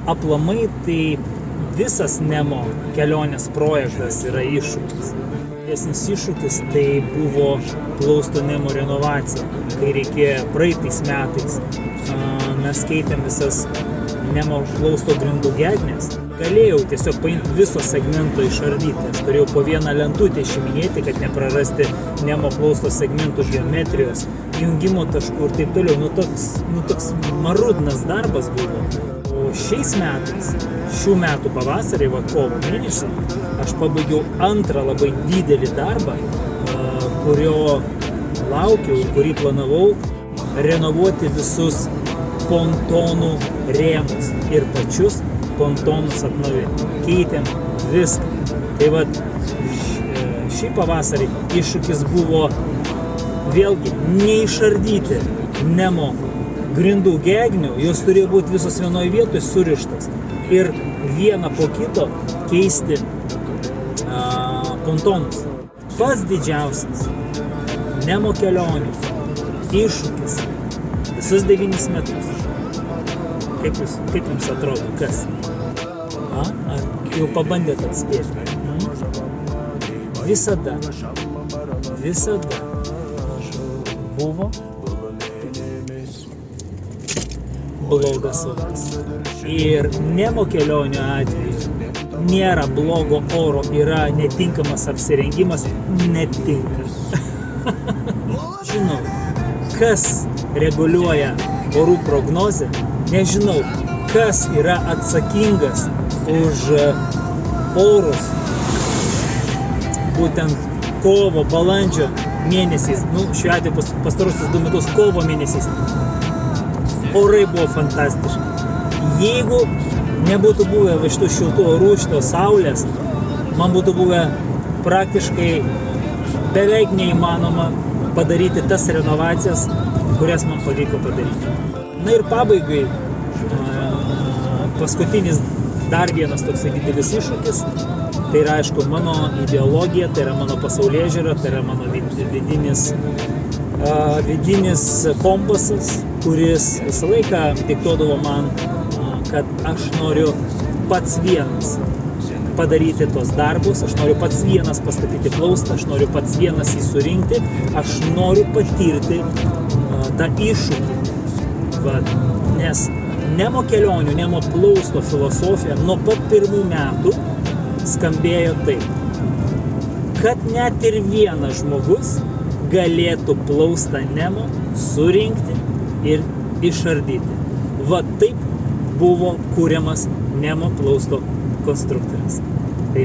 aplamai tai visas Nemo kelionės projektas yra iššūkis. Esnis iššūkis tai buvo plausto Nemo renovacija, kai reikėjo praeitais metais. Mes keitėm visas Nemo plausto grindų gednes. Galėjau tiesiog paimti viso segmento išardyti. Aš turėjau po vieną lentutę išiminėti, kad neprarasti Nemo plausto segmentų geometrijos, jungimo taškų ir taip toliau. Toks marudnas darbas buvo. O šiais metais, šių metų pavasarį, kovo mėnesį, aš pabaigiau antrą labai didelį darbą, kurio laukiau ir kurį planavau renovuoti visus pontonų rėmus ir pačius pontonus atnaujinti. Keitėm viską. Tai vat šį pavasarį iššūkis buvo vėlgi neišardyti Nemo grindų gegnių, jos turėjo būti visos vienoje vietoje surištas ir vieną po kito keisti pontonus. Pats didžiausias Nemo kelionių iššūkis visus 9 metus. Kaip jums atrodo, kas? Ar jau pabandėt atspėti? Visada buvo blogas oras. Ir Nemo kelionių atveju nėra blogo oro, yra netinkamas apsirengimas, netinka. Žinau, kas reguliuoja orų prognozę, nežinau, kas yra atsakingas už orus būtent kovo, balandžio mėnesiais, šiuo atveju pastaruosius 2 metus kovo mėnesiais. Orai buvo fantastiški. Jeigu nebūtų buvę šitų šiltų orų, šitos saulės, man būtų buvę praktiškai beveik neįmanoma padaryti tas renovacijas, kurias man pavyko padaryti. Na ir pabaigai, paskutinis dar vienas toksai didelis iššūkis, tai yra aišku mano ideologija, tai yra mano pasaulėžiūra, tai yra mano vidinis kompasas, kuris visą laiką diktuodavo man, kad aš noriu pats vienas padaryti tos darbus, aš noriu pats vienas pastatyti plaustą, aš noriu pats vienas jį surinkti, aš noriu patirti tą iššūkį. Nes Nemo kelionių, Nemo plausto filosofija nuo pat pirmų metų skambėjo taip, kad net ir vienas žmogus galėtų plaustą Nemo surinkti ir išardyti. Taip buvo kuriamas Nemo plausto konstruktorius. Tai